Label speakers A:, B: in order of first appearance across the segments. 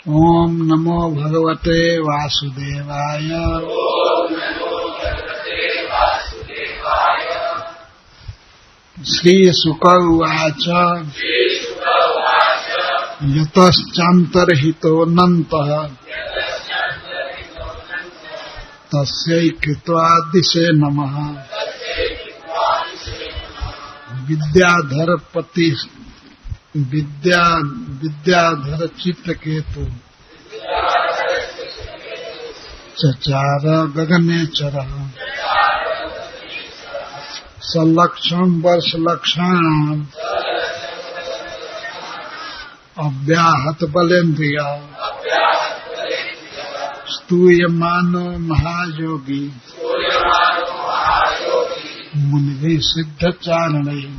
A: ओम नमो भगवते वासुदेवाय। श्रीशुक उवाच यतश्चान्तर्हितोऽनन्तः तस्यै कृत्वा दिशे नमः। विद्याधर चित्तकेतु चचार गगने चरः। सलक्षण वर्षलक्षाणाम् अव्याहत बलेन्द्रिया स्तूयमानो महायोगी मुनिभिः सिद्धचारणैः।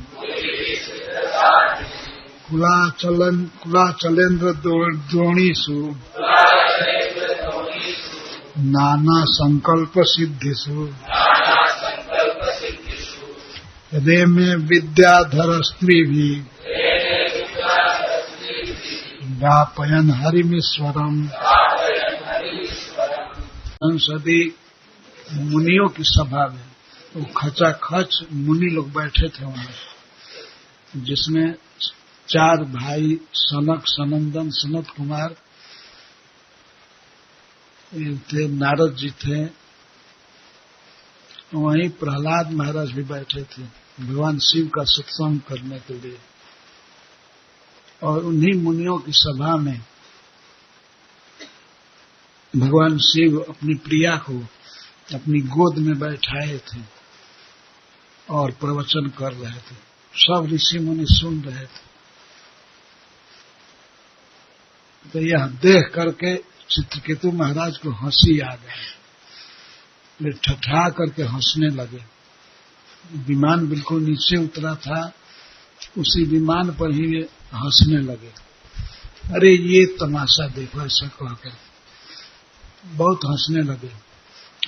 A: कुलाचलेन्द्र द्रोणीषु नाना संकल्प सिद्धिषु रेमे विद्याधर स्त्रीभिः व्यापयन् हरिमीश्वरम्। संसदी मुनियों की सभा में वो खचाखच मुनि लोग बैठे थे वहां, जिसमें 4 भाई सनक, सनंदन, सनत कुमार थे, नारद जी थे, वहीं प्रहलाद महाराज भी बैठे थे भगवान शिव का सत्संग करने के लिए। और उन्हीं मुनियों की सभा में भगवान शिव अपनी प्रिया को अपनी गोद में बैठाए थे और प्रवचन कर रहे थे। सब ऋषि मुनि सुन रहे थे। तो यह देख करके चित्रकेतु महाराज को हंसी आ गई। वे ठठा करके हंसने लगे। विमान बिल्कुल नीचे उतरा था, उसी विमान पर ही वे हंसने लगे। अरे ये तमाशा देखो, ऐसा कहकर बहुत हंसने लगे।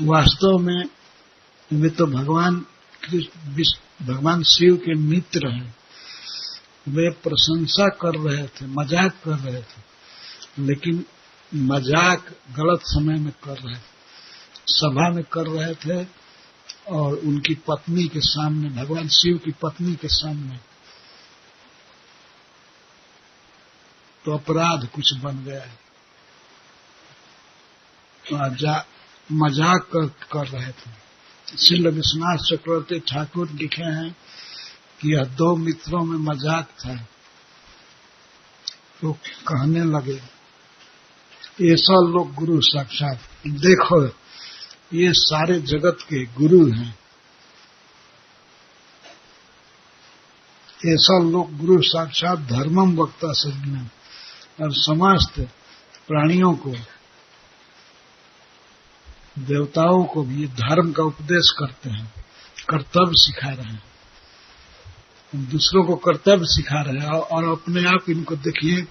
A: वास्तव में वे तो भगवान शिव के मित्र हैं। वे प्रशंसा कर रहे थे, मजाक कर रहे थे, लेकिन मजाक गलत समय में कर रहे थे। सभा में कर रहे थे और उनकी पत्नी के सामने, भगवान शिव की पत्नी के सामने, तो अपराध कुछ बन गया है। मजाक कर रहे थे। श्री विश्वनाथ चक्रवर्ती ठाकुर लिखे हैं कि यह 2 मित्रों में मजाक था। तो कहने लगे, ऐसा लोग गुरु साक्षात, देखो ये सारे जगत के गुरु हैं। ऐसा लोग गुरु साक्षात धर्मम वक्ता सज्ञा, और समस्त प्राणियों को, देवताओं को भी धर्म का उपदेश करते हैं, कर्तव्य सिखा रहे हैं, दूसरों को कर्तव्य सिखा रहे हैं। और अपने आप इनको देखिए,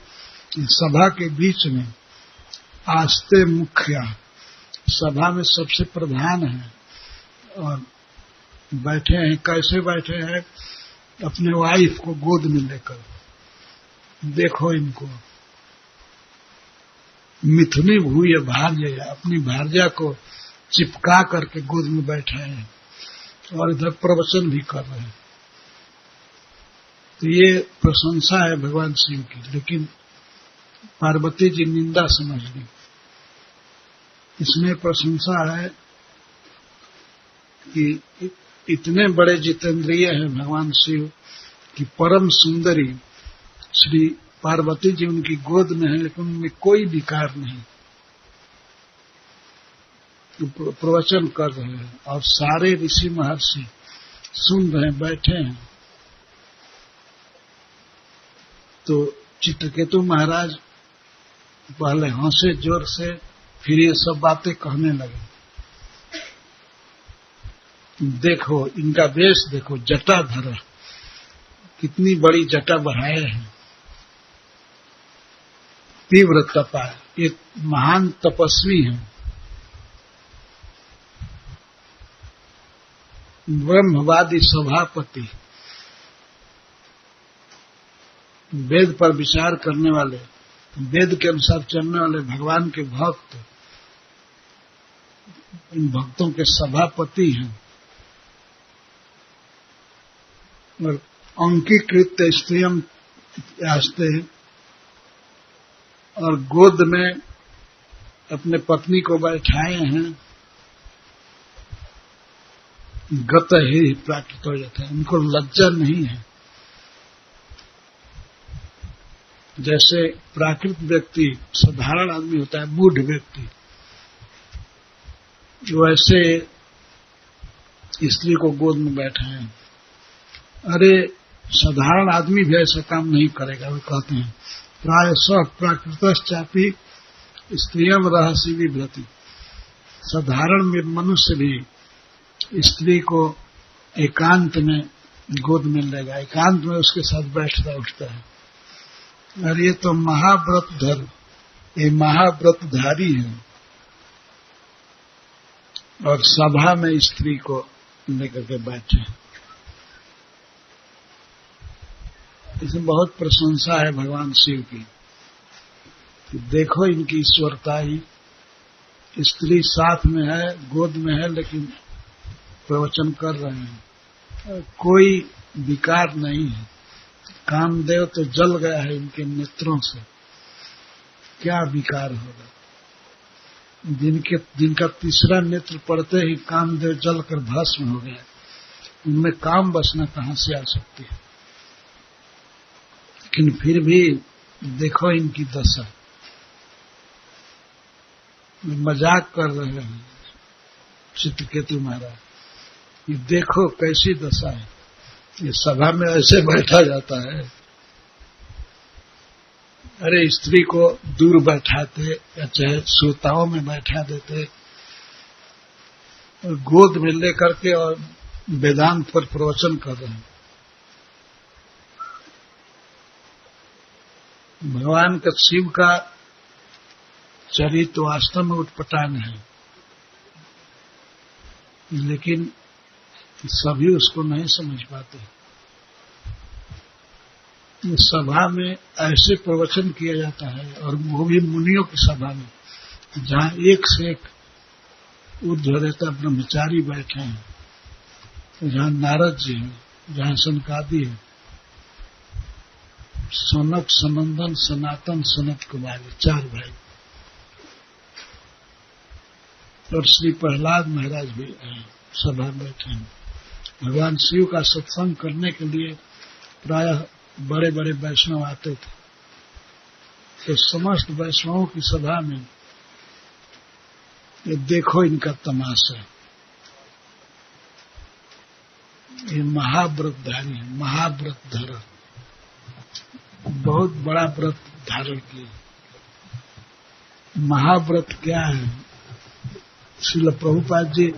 A: सभा के बीच में आस्ते मुखिया, सभा में सबसे प्रधान है, और बैठे हैं। कैसे बैठे हैं? अपने वाइफ को गोद में लेकर। देखो इनको, मिथुनी भूय भार्या, अपनी भार्या को चिपका करके गोद में बैठे हैं और इधर प्रवचन भी कर रहे हैं। तो ये प्रशंसा है भगवान शिव की, लेकिन पार्वती जी निंदा समझ ली। इसमें प्रशंसा है कि इतने बड़े जितेंद्रिय हैं भगवान शिव कि परम सुंदरी श्री पार्वती जी उनकी गोद में है, लेकिन उनमें कोई विकार नहीं। प्रवचन कर रहे हैं और सारे ऋषि महर्षि सुन रहे हैं, बैठे हैं। तो चित्रकेतु महाराज पहले हंसे जोर से, फिर ये सब बातें कहने लगे। देखो इनका वेश देखो, जटाधर, कितनी बड़ी जटा बढ़ाए हैं। तीव्र तपा, एक महान तपस्वी हैं। ब्रह्मवादी सभापति, वेद पर विचार करने वाले वेद के अनुसार चलने वाले भगवान के भक्त इन भक्तों के सभापति हैं और अंकीकृत स्त्रियम यास्ते और गोद में अपने पत्नी को बैठाए हैं। गत ही प्राकृत हो जाता है, उनको लज्जा नहीं है। जैसे प्राकृत व्यक्ति साधारण आदमी होता है, मूढ़ व्यक्ति, वैसे स्त्री को गोद में बैठाए। अरे साधारण आदमी भी ऐसा काम नहीं करेगा। वे कहते हैं प्राय स प्राकृतश्चापि स्त्रियम रहसी विभ्रति। साधारण मनुष्य भी स्त्री को एकांत में गोद में लेगा, एकांत में उसके साथ बैठता उठता है। और ये तो महाव्रतधर, ये महाव्रतधारी है और सभा में स्त्री को लेकर के बैठे। इसमें बहुत प्रशंसा है भगवान शिव की कि देखो इनकी ईश्वरता ही। स्त्री साथ में है, गोद में है, लेकिन प्रवचन कर रहे हैं, कोई विकार नहीं है। कामदेव तो जल गया है इनके नेत्रों से, क्या विकार होगा। जिनका तीसरा नेत्र पड़ते ही कामदेव जलकर भस्म हो गया, उनमें काम बसना कहां से आ सकती है। लेकिन फिर भी देखो इनकी दशा, मजाक कर रहे हैं चित्रकेतु महाराज, ये देखो कैसी दशा है। ये सभा में ऐसे बैठा जाता है। अरे स्त्री को दूर बैठाते या चाहे श्रोताओं में बैठा देते और गोद में लेकर के और वेदांत पर प्रवचन कर रहे हैं। भगवान का शिव का चरित्र वास्तव में उटपटांग है, लेकिन सभी उसको नहीं समझ पाते। इस सभा में ऐसे प्रवचन किया जाता है, और वो भी मुनियों की सभा में, जहां एक से एक ऊर्ध्वरेता ब्रह्मचारी बैठे हैं, जहां नारद जी हैं, जहां सनकादि है, सनक, सनंदन, सनातन, सनत कुमार, 4 भाई, और श्री प्रहलाद महाराज भी सभा में बैठे हैं। भगवान शिव का सत्संग करने के लिए प्रायः बड़े बड़े वैष्णव आते थे। तो समस्त वैष्णवों की सभा में ये देखो इनका तमाशा। ये महाव्रतधारी है, महाव्रतधर, बहुत बड़ा व्रत धारण किए। महाव्रत क्या है? श्रील प्रभुपाद जी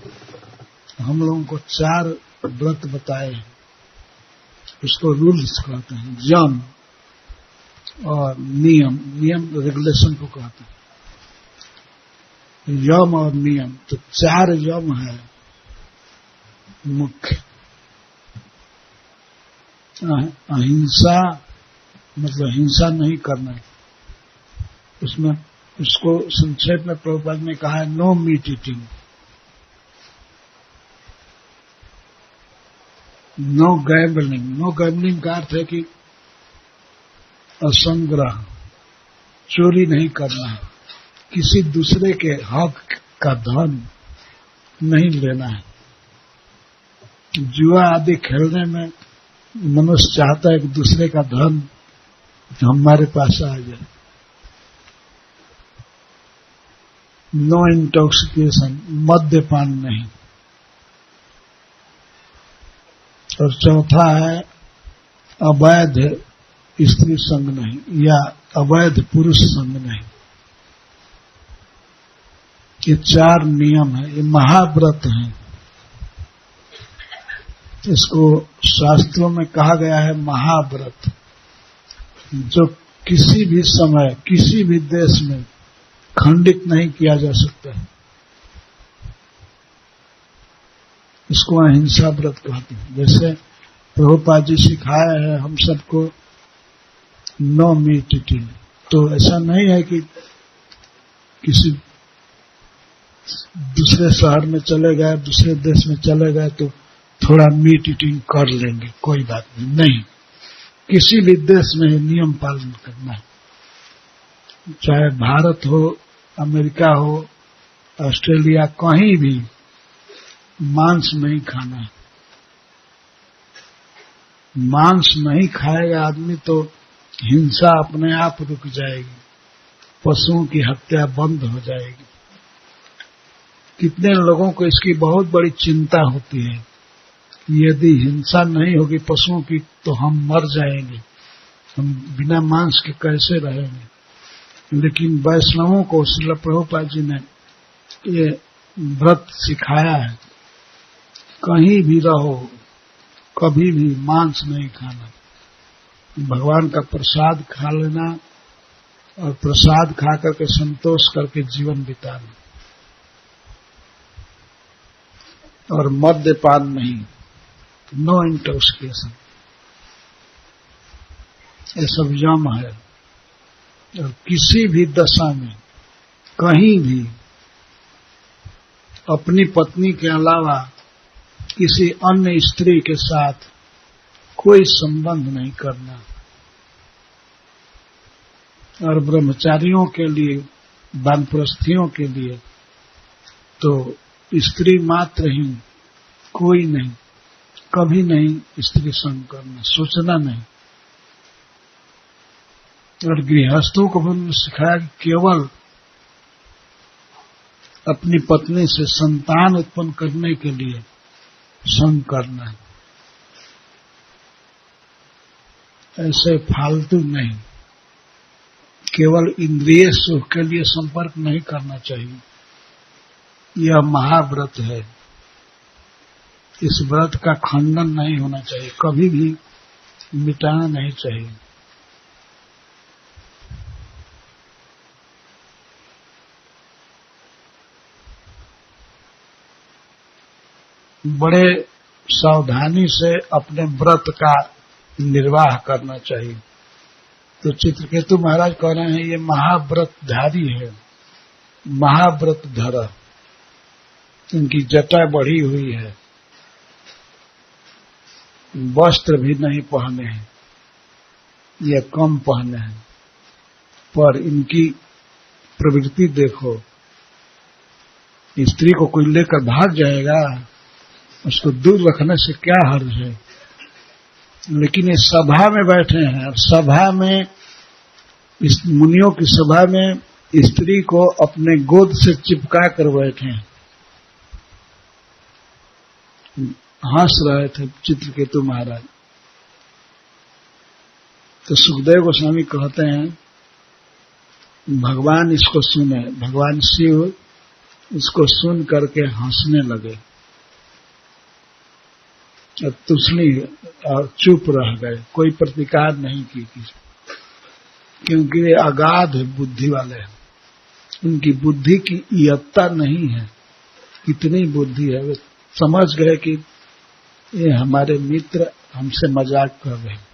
A: हम लोगों को 4 व्रत बताए हैं, उसको रूल्स कहते हैं, यम और नियम, नियम रेगुलेशन को कहते हैं, यम और नियम। तो 4 यम है मुख्य। अहिंसा मतलब हिंसा नहीं करना, उसमें उसको संक्षेप में प्रभुपाद ने कहा है no meat eating, no gambling. No gambling का अर्थ है कि असंग्रह, चोरी नहीं करना है, किसी दूसरे के हक का धन नहीं लेना है। जुआ आदि खेलने में मनुष्य चाहता है कि दूसरे का धन हमारे पास आ जाए। नो इंटॉक्सिकेशन, मद्यपान नहीं। और चौथा है अवैध स्त्री संग नहीं या अवैध पुरुष संग नहीं। ये 4 नियम है, ये महाव्रत है। इसको शास्त्रों में कहा गया है महाव्रत, जो किसी भी समय किसी भी देश में खंडित नहीं किया जा सकता है। इसको अहिंसा व्रत कहते हैं। जैसे प्रभुपाद जी सिखाया है हम सबको नो मीट ईटिंग, तो ऐसा नहीं है कि किसी दूसरे शहर में चले गए, दूसरे देश में चले गए तो थोड़ा मीट ईटिंग कर लेंगे, कोई बात नहीं। किसी भी देश में नियम पालन करना है, चाहे भारत हो, अमेरिका हो, ऑस्ट्रेलिया, कहीं भी मांस नहीं खाना है। मांस नहीं खाएगा आदमी तो हिंसा अपने आप रुक जाएगी, पशुओं की हत्या बंद हो जाएगी। कितने लोगों को इसकी बहुत बड़ी चिंता होती है, यदि हिंसा नहीं होगी पशुओं की तो हम मर जाएंगे, हम बिना मांस के कैसे रहेंगे। लेकिन वैष्णवों को श्रील प्रभुपाद जी ने ये व्रत सिखाया है, कहीं भी रहो कभी भी मांस नहीं खाना, भगवान का प्रसाद खा लेना और प्रसाद खा करके संतोष करके जीवन बिताना, और मद्यपान नहीं, नो इंटॉक्सिकेशन, ये सब यम है। और किसी भी दशा में कहीं भी अपनी पत्नी के अलावा किसी अन्य स्त्री के साथ कोई संबंध नहीं करना। और ब्रह्मचारियों के लिए, वानप्रस्थियों के लिए तो स्त्री मात्र ही, कोई नहीं, कभी नहीं स्त्री संग करना, सोचना नहीं। और गृहस्थों को भी सिखाया कि केवल अपनी पत्नी से संतान उत्पन्न करने के लिए संग करना है, ऐसे फालतू नहीं। केवल इंद्रिय सुख के लिए संपर्क नहीं करना चाहिए। यह महाव्रत है, इस व्रत का खंडन नहीं होना चाहिए, कभी भी मिटाना नहीं चाहिए। बड़े सावधानी से अपने व्रत का निर्वाह करना चाहिए। तो चित्रकेतु महाराज कह रहे हैं ये महाव्रतधारी है, महाव्रतधर, इनकी जटा बढ़ी हुई है, वस्त्र भी नहीं पहने हैं या कम पहने हैं, पर इनकी प्रवृत्ति देखो। स्त्री को कोई लेकर भाग जाएगा, उसको दूर रखने से क्या हर्ज है। लेकिन ये सभा में बैठे हैं, और सभा में, इस मुनियों की सभा में स्त्री को अपने गोद से चिपका कर बैठे हैं। हंस रहे थे चित्रकेतु महाराज। तो सुखदेव गोस्वामी कहते हैं भगवान इसको सुने, भगवान शिव इसको सुन करके हंसने लगे और तुसली और चुप रह गए, कोई प्रतिकार नहीं की, क्योंकि वे अगाध बुद्धि वाले हैं, उनकी बुद्धि की इयत्ता नहीं है। कितनी बुद्धि है, वे समझ गए कि ये हमारे मित्र हमसे मजाक कर रहे हैं,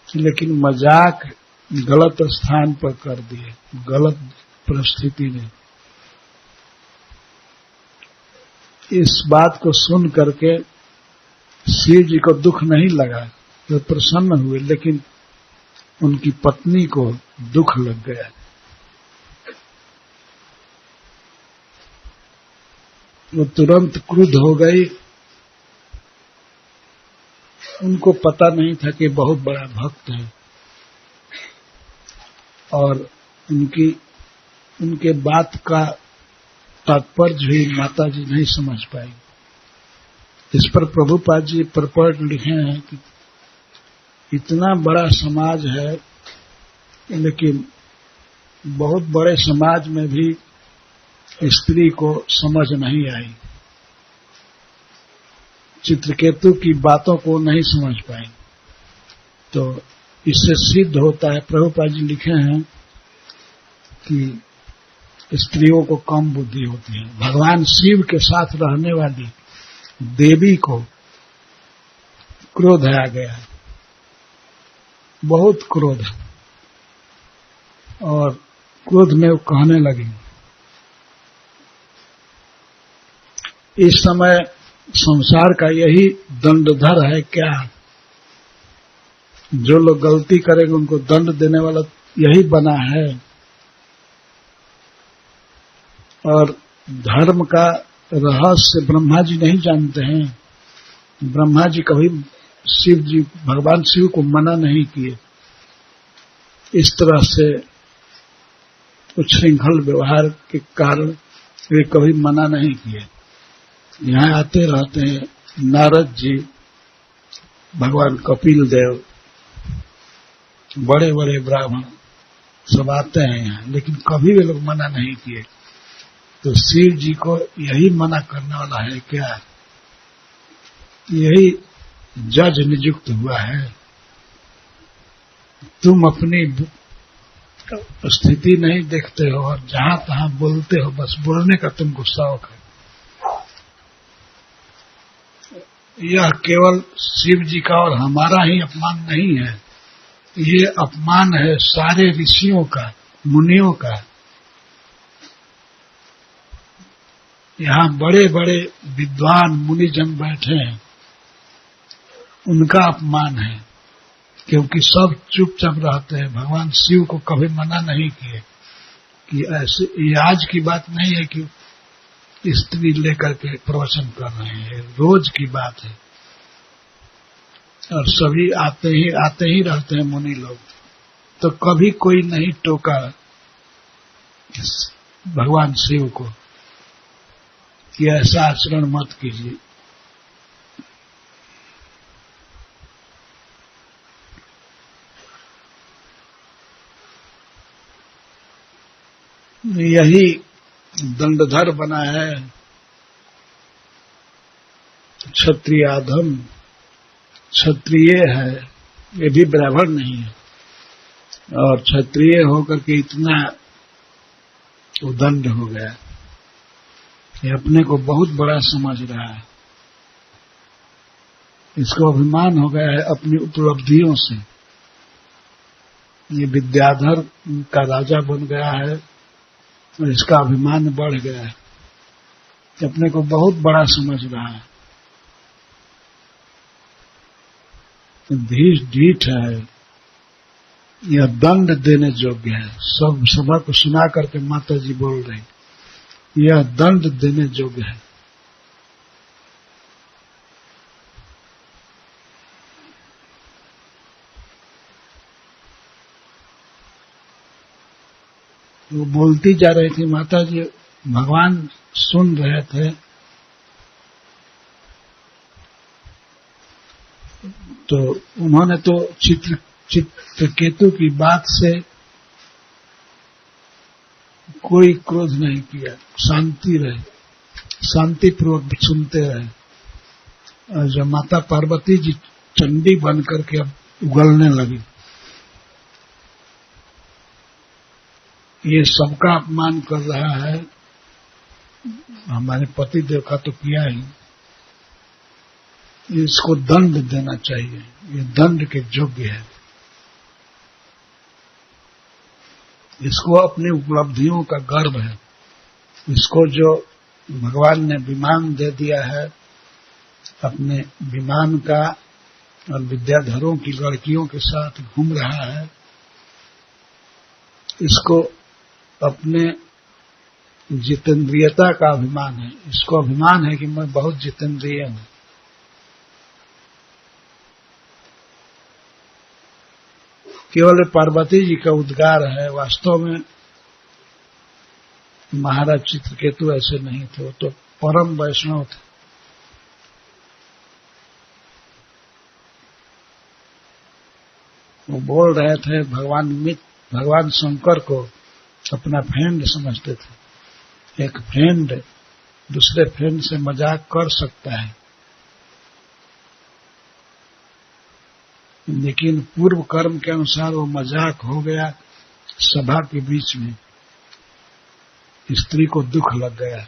A: लेकिन मजाक गलत स्थान पर कर दिए, गलत परिस्थिति में। इस बात को सुन करके शिव जी को दुख नहीं लगा, वे प्रसन्न हुए, लेकिन उनकी पत्नी को दुख लग गया। वो तुरंत क्रुद्ध हो गई। उनको पता नहीं था कि बहुत बड़ा भक्त है, और उनके बात का तात्पर्य भी माता जी नहीं समझ पाई। इस पर प्रभुपाद जी परपट लिखे हैं कि इतना बड़ा समाज है, लेकिन बहुत बड़े समाज में भी स्त्री को समझ नहीं आई, चित्रकेतु की बातों को नहीं समझ पाई। तो इससे सिद्ध होता है, प्रभुपाद जी लिखे हैं कि स्त्रियों को कम बुद्धि होती है। भगवान शिव के साथ रहने वाली देवी को क्रोध आ गया, बहुत क्रोध। और क्रोध में वो कहने लगी, इस समय संसार का यही दंडधर है क्या? जो लोग गलती करेंगे उनको दंड देने वाला यही बना है। और धर्म का रहस्य ब्रह्मा जी नहीं जानते हैं। ब्रह्मा जी कभी शिव जी, भगवान शिव को मना नहीं किए इस तरह से उच्छृंखल व्यवहार के कारण, वे कभी मना नहीं किए। यहाँ आते रहते हैं नारद जी, भगवान कपिल देव, बड़े बड़े ब्राह्मण सब आते हैं यहाँ, लेकिन कभी वे लोग मना नहीं किए। तो शिव जी को यही मना करने वाला है क्या? यही जज नियुक्त हुआ है। तुम अपनी स्थिति नहीं देखते हो और जहां तहां बोलते हो, बस बोलने का तुमको शौक है। यह केवल शिव जी का और हमारा ही अपमान नहीं है, ये अपमान है सारे ऋषियों का, मुनियों का। यहाँ बड़े बड़े विद्वान मुनिजन बैठे हैं, उनका अपमान है, क्योंकि सब चुपचाप रहते हैं। भगवान शिव को कभी मना नहीं किए कि ऐसे, ये आज की बात नहीं है कि स्त्री लेकर के प्रवचन कर रहे हैं, रोज की बात है। और सभी आते ही रहते हैं मुनि लोग, तो कभी कोई नहीं टोका भगवान शिव को कि ऐसा आचरण मत कीजिए। यही दंडधर बना है। क्षत्रिय अधम, क्षत्रिय है, ये भी ब्राह्मण नहीं है, और क्षत्रिय होकर के इतना उदंड हो गया, ये अपने को बहुत बड़ा समझ रहा है। इसको अभिमान हो गया है अपनी उपलब्धियों से। ये विद्याधर का राजा बन गया है और इसका अभिमान बढ़ गया है, अपने को बहुत बड़ा समझ रहा है। धीर ढीठ है, यह दंड देने योग्य है। सब सभा को सुना करके माता जी बोल रही, यह दंड देने योग्य है। वो बोलती जा रही थी, माता जी भगवान सुन रहे थे। तो उन्होंने तो चित्रकेतु की बात से कोई क्रोध नहीं किया, शांति रहे, शांतिपूर्वक सुनते रहे। और जब माता पार्वती जी चंडी बन करके अब उगलने लगी, ये सबका अपमान कर रहा है, हमारे पति देव का तो किया ही, इसको दंड देना चाहिए, ये दंड के योग्य है। इसको अपनी उपलब्धियों का गर्व है, इसको जो भगवान ने विमान दे दिया है, अपने विमान का, और विद्याधरों की लड़कियों के साथ घूम रहा है, इसको अपने जितेंद्रियता का अभिमान है। इसको अभिमान है कि मैं बहुत जितेंद्रिय हूं। केवल पार्वती जी का उद्गार है, वास्तव में महाराज चित्रकेतु ऐसे नहीं थे, वो तो परम वैष्णव थे। वो बोल रहे थे, भगवान शंकर को अपना फ्रेंड समझते थे। एक फ्रेंड दूसरे फ्रेंड से मजाक कर सकता है, लेकिन पूर्व कर्म के अनुसार वो मजाक हो गया। सभा के बीच में स्त्री को दुख लग गया।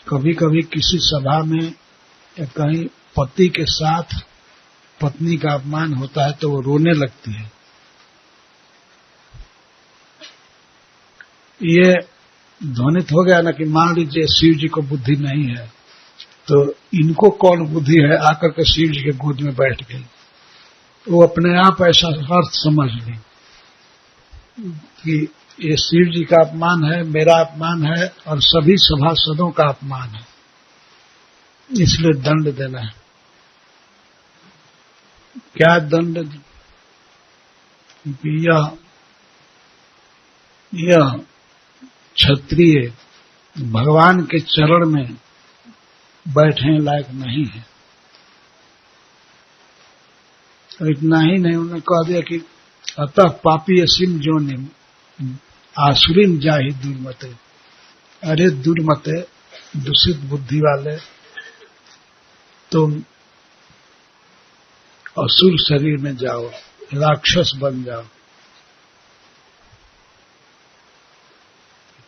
A: कभी कभी किसी सभा में या कहीं पति के साथ पत्नी का अपमान होता है तो वो रोने लगती है। ये ध्वनित हो गया ना कि मान लीजिए शिव जी को बुद्धि नहीं है, तो इनको कौन बुद्धि है आकर के शिव जी के गोद में बैठ गई। वो अपने आप ऐसा अर्थ समझ ली कि ये शिव जी का अपमान है, मेरा अपमान है और सभी सभासदों का अपमान है, इसलिए दंड देना है। क्या दंड? यह क्षत्रिय भगवान के चरण में बैठने लायक नहीं है। और इतना ही नहीं, उन्होंने कह दिया कि अतः पापी असीम जोनिम आसुरीम जाहि दुर्मते। अरे दुर्मते, दूषित बुद्धि वाले, तुम असुर शरीर में जाओ, राक्षस बन जाओ।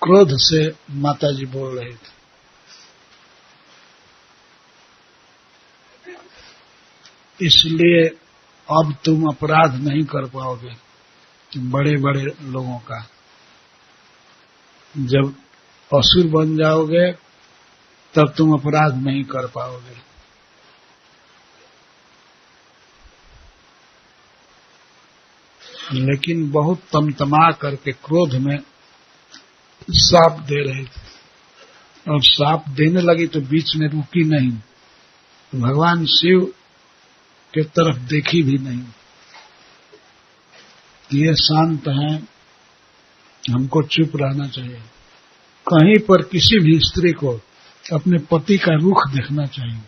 A: क्रोध से माताजी बोल रही थी। इसलिए अब तुम अपराध नहीं कर पाओगे बड़े बड़े लोगों का। जब असुर बन जाओगे तब तुम अपराध नहीं कर पाओगे। लेकिन बहुत तमतमा करके क्रोध में साप दे रहे थे, और साप देने लगी तो बीच में रुकी नहीं, भगवान शिव के तरफ देखी भी नहीं। ये शांत हैं, हमको चुप रहना चाहिए। कहीं पर किसी भी स्त्री को अपने पति का रुख देखना चाहिए।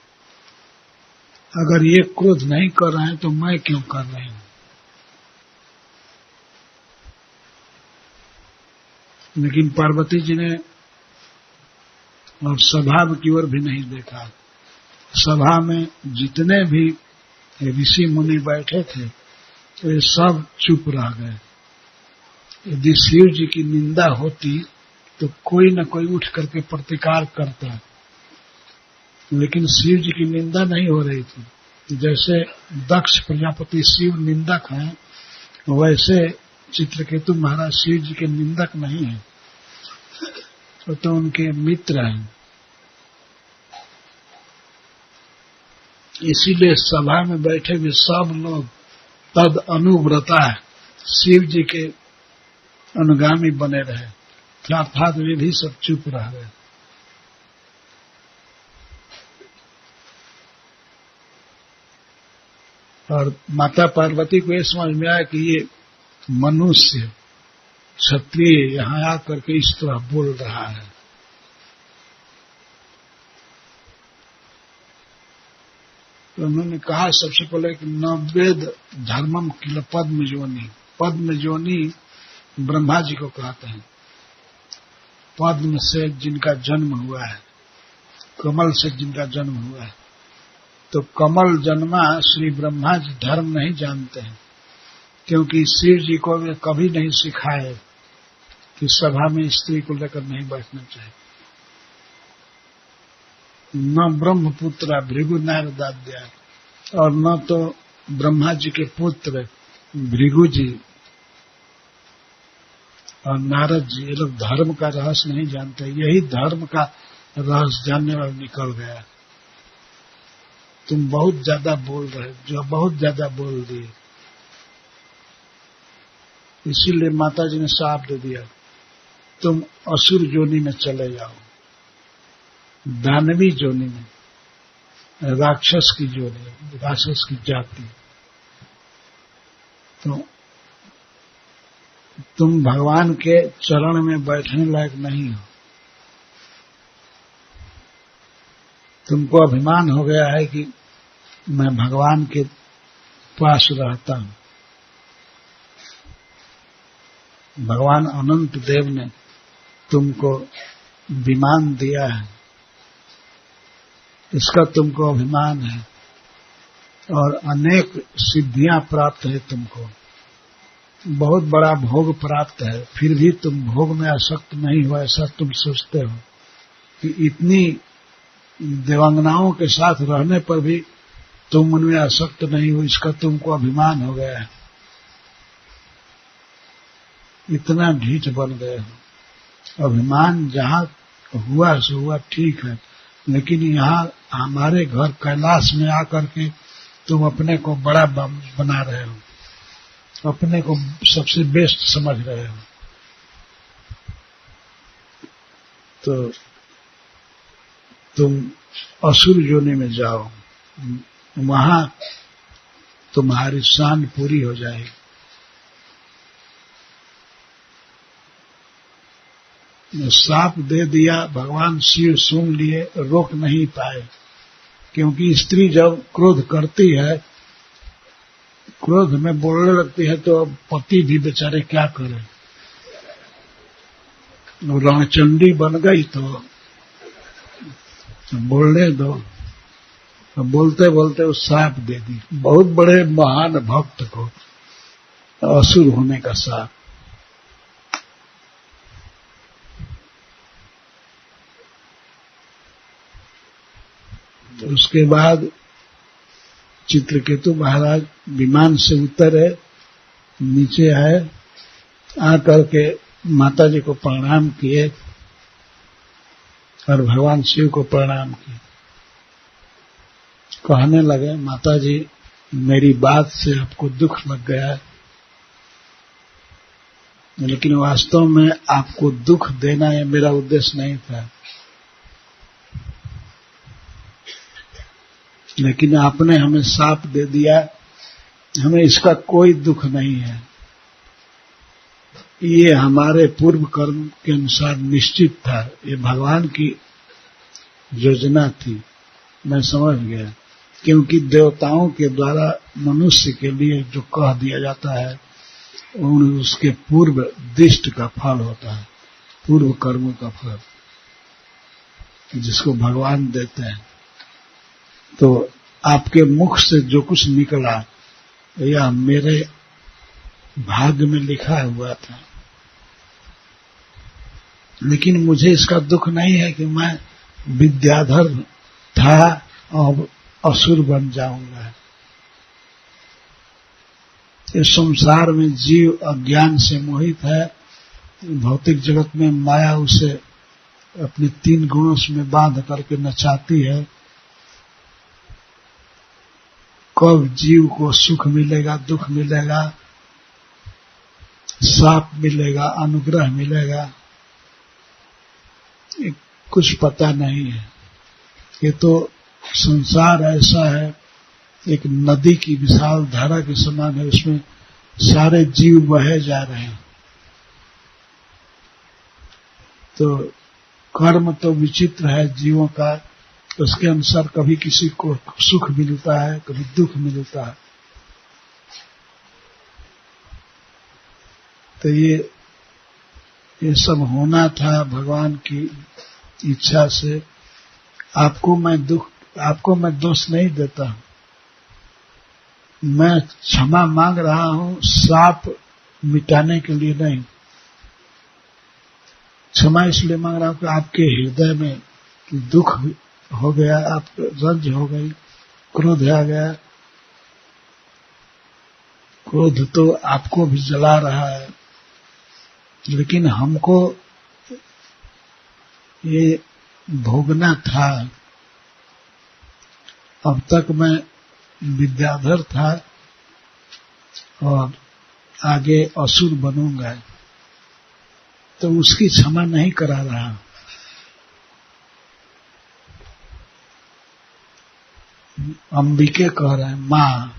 A: अगर ये क्रोध नहीं कर रहे हैं तो मैं क्यों कर रही हूं? लेकिन पार्वती जी ने और सभा की ओर भी नहीं देखा। सभा में जितने भी ऋषि मुनि बैठे थे तो ये सब चुप रह गए। यदि शिव जी की निंदा होती तो कोई न कोई उठ करके प्रतिकार करता, लेकिन शिव जी की निंदा नहीं हो रही थी। जैसे दक्ष प्रजापति शिव निंदक हैं, वैसे चित्रकेतु महाराज शिव जी के निंदक नहीं है, तो उनके मित्र हैं। इसीलिए सभा में बैठे हुए सब लोग तद अनुव्रता शिव जी के अनुगामी बने रहे, अर्थात वे भी सब चुप रह गए। और माता पार्वती को ये समझ में आया कि ये मनुष्य क्षत्रिय यहाँ आकर के इस तरह बोल रहा है। तो उन्होंने कहा सबसे पहले कि न वेद धर्मम किल पद्म जोनी। पद्म जोनी ब्रह्मा जी को कहते हैं। पद्म से जिनका जन्म हुआ है, कमल से जिनका जन्म हुआ है, तो कमल जन्मा श्री ब्रह्मा जी धर्म नहीं जानते हैं, क्योंकि शिव जी को वे कभी नहीं सिखाए कि सभा में स्त्री को लेकर नहीं बैठना चाहिए। न ब्रह्मपुत्र भृगु नारदाद्या, और न तो ब्रह्मा जी के पुत्र भृगु जी और नारद जी, ये लोग धर्म का रहस्य नहीं जानते। यही धर्म का रहस्य जानने वाला निकल गया। तुम बहुत ज्यादा बोल रहे, जो बहुत ज्यादा बोल दिए। इसीलिए माता जी ने शाप दे दिया, तुम असुर जोनी में चले जाओ, दानवी जोनी में, राक्षस की जोनी, राक्षस की जाति। तो तुम भगवान के चरण में बैठने लायक नहीं हो। तुमको अभिमान हो गया है कि मैं भगवान के पास रहता हूं। भगवान अनंत देव ने तुमको विमान दिया है, इसका तुमको अभिमान है, और अनेक सिद्धियां प्राप्त है तुमको, बहुत बड़ा भोग प्राप्त है, फिर भी तुम भोग में आसक्त नहीं हो। ऐसा तुम सोचते हो कि इतनी देवांगनाओं के साथ रहने पर भी तुम उनमें आसक्त नहीं हो, इसका तुमको अभिमान हो गया है, इतना ढीठ बन गए हो। अभिमान जहाँ हुआ सो हुआ, ठीक है, लेकिन यहाँ हमारे घर कैलाश में आकर के तुम अपने को बड़ा बना रहे हो, अपने को सबसे बेस्ट समझ रहे हो। तो तुम असुर योनि में जाओ, वहां तुम्हारी शान पूरी हो जाएगी। साप दे दिया, भगवान शिव सुन लिए, रोक नहीं पाए, क्योंकि स्त्री जब क्रोध करती है, क्रोध में बोलने लगती है, तो अब पति भी बेचारे क्या करें। रणचंडी बन गई तो बोलने दो। बोलते बोलते वो साप दे दी, बहुत बड़े महान भक्त को असुर होने का साप। तो उसके बाद चित्रकेतु महाराज विमान से उतरे, नीचे आए, आकर के माता जी को प्रणाम किए और भगवान शिव को प्रणाम किए। कहने लगे, माता जी मेरी बात से आपको दुख लग गया है, लेकिन वास्तव में आपको दुख देना ये मेरा उद्देश्य नहीं था, लेकिन आपने हमें शाप दे दिया, हमें इसका कोई दुख नहीं है। ये हमारे पूर्व कर्म के अनुसार निश्चित था, ये भगवान की योजना थी, मैं समझ गया। क्योंकि देवताओं के द्वारा मनुष्य के लिए जो कह दिया जाता है उसके पूर्व दिष्ट का फल होता है, पूर्व कर्मों का फल जिसको भगवान देते हैं। तो आपके मुख से जो कुछ निकला यह मेरे भाग्य में लिखा हुआ था, लेकिन मुझे इसका दुख नहीं है कि मैं विद्याधर था और असुर बन जाऊंगा। इस संसार में जीव अज्ञान से मोहित है, भौतिक जगत में माया उसे अपने 3 गुणों में बांध करके नचाती है। कब जीव को सुख मिलेगा, दुख मिलेगा, शाप मिलेगा, अनुग्रह मिलेगा, कुछ पता नहीं है। ये तो संसार ऐसा है, एक नदी की विशाल धारा के समान है, उसमें सारे जीव बहे जा रहे हैं। तो कर्म तो विचित्र है जीवों का, उसके अनुसार कभी किसी को सुख मिलता है, कभी दुख मिलता है। तो ये सब होना था भगवान की इच्छा से। आपको मैं दोष नहीं देता हूं, मैं क्षमा मांग रहा हूं, शाप मिटाने के लिए नहीं। क्षमा इसलिए मांग रहा हूं कि आपके हृदय में दुख हो गया, आप रंज हो गई, क्रोध आ गया। क्रोध तो आपको भी जला रहा है, लेकिन हमको ये भोगना था। अब तक मैं विद्याधर था और आगे असुर बनूंगा, तो उसकी क्षमा नहीं करा रहा। अंबिके कह रहे हैं मां,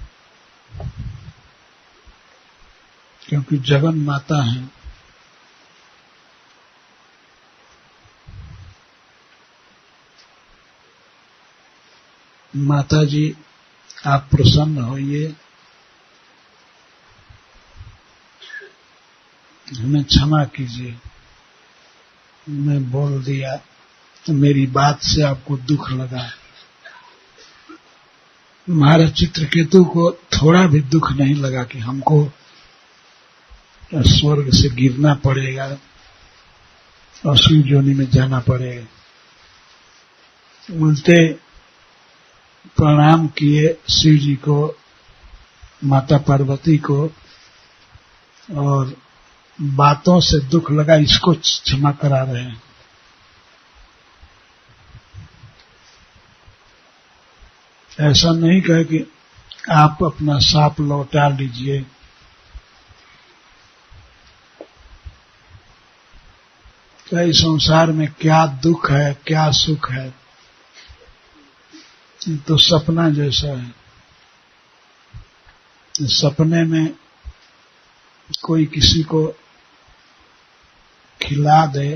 A: क्योंकि जगन माता है। माता जी आप प्रसन्न होइए, हमें क्षमा कीजिए, मैं बोल दिया तो मेरी बात से आपको दुख लगा। महाराज चित्रकेतु को थोड़ा भी दुख नहीं लगा कि हमको स्वर्ग से गिरना पड़ेगा, असुर योनि में जाना पड़ेगा। उल्टे प्रणाम किए शिव जी को, माता पार्वती को, और बातों से दुख लगा इसको क्षमा करा रहे हैं। ऐसा नहीं कहे कि आप अपना साप लौटा लीजिए। तो इस संसार में क्या दुख है, क्या सुख है, तो सपना जैसा है। सपने में कोई किसी को खिला दे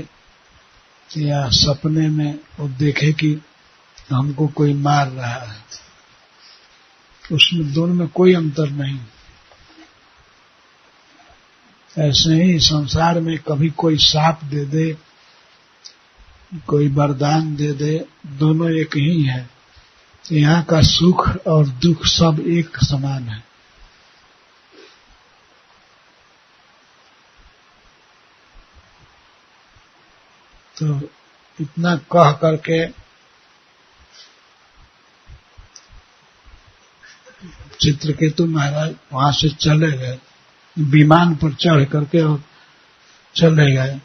A: या सपने में वो देखे कि हमको कोई मार रहा है, उसमें दोनों में कोई अंतर नहीं। ऐसे ही संसार में कभी कोई साप दे दे, कोई वरदान दे दे, दोनों एक ही है। यहाँ का सुख और दुख सब एक समान है। तो इतना कह करके चित्रकेतु महाराज वहां से चले गए, विमान पर चढ़ करके और चले गए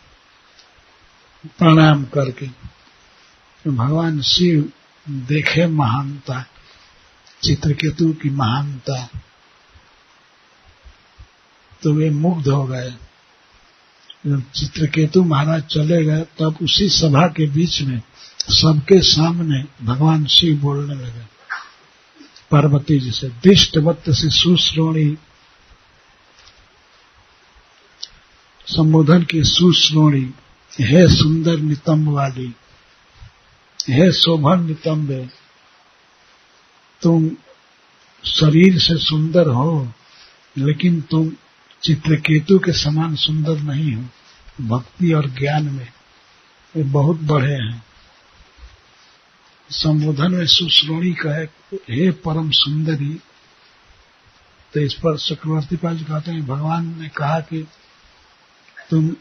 A: प्रणाम करके। तो भगवान शिव देखे महानता, चित्रकेतु की महानता, तो वे मुग्ध हो गए। जब चित्रकेतु महाराज चले गए तब उसी सभा के बीच में सबके सामने भगवान शिव बोलने लगे पार्वती जी से, दिष्टवत् से सुश्रोणी, संबोधन की सुश्रोणी, हे सुंदर नितंब वाली, हे शोभन नितंबे, तुम शरीर से सुंदर हो लेकिन तुम चित्रकेतु के समान सुंदर नहीं हो। भक्ति और ज्ञान में ये बहुत बड़े हैं। संबोधन में सुश्रोणी कहे, हे परम सुंदरी। तो इस पर चक्रवर्ती पाल जी कहते हैं भगवान ने कहा कि तुम